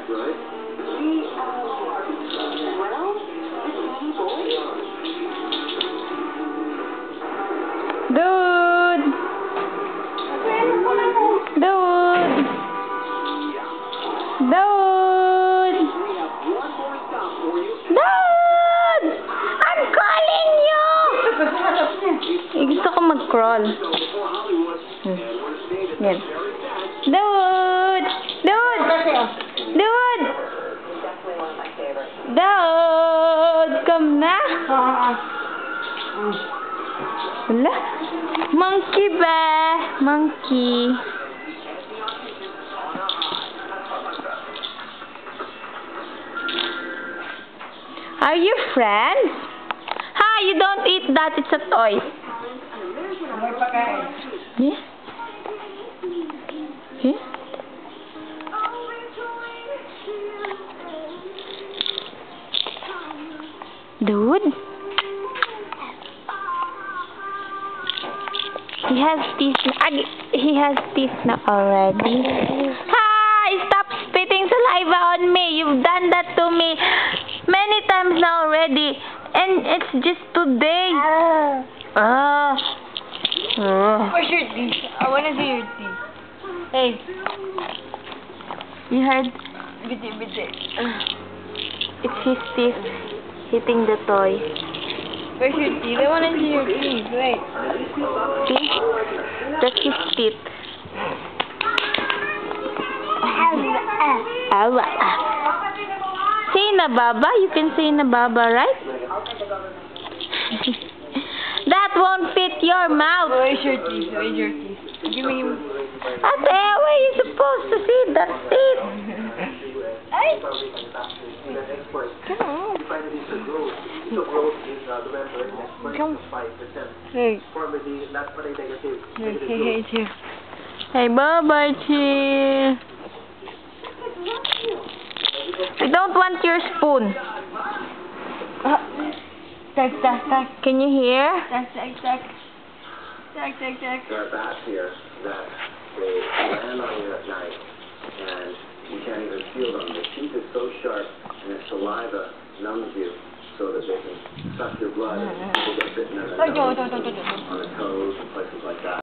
Right? Well, the tiny boy. Dude! Dude! Dude! Dude! I'm calling you! Gusto ko mag-crawl. Yan. Dude! Dude! Dude! Dude! Come na! Wala? Monkey ba? Monkey. Are you friends? Hi, you don't eat that. It's a toy. Yeah? Yeah? Dude? He has teeth. He has teeth now already. Hi! Stop spitting saliva on me. You've done that to me many times now already. And it's just today. Where's your teeth? I want to see your teeth. Hey. You heard? Bitte. It's his teeth hitting the toy. Where's your teeth? I want to see your teeth. Wait. See? That's his teeth. Say na baba. You can say na baba, right? That won't fit your mouth. Where's your teeth? Where's your teeth? Give me. Ate, where are you supposed to see that teeth? Ay! Come. Hey. Hey. Hey, bye-bye, chill. I don't want your spoon. Tack. Can you hear? Tack. There are bats here that they land on you at night and you can't even feel them. Their teeth are so sharp and their saliva numbs you so that they can suck your blood and people get bitten on the nose, on the toes and places like that.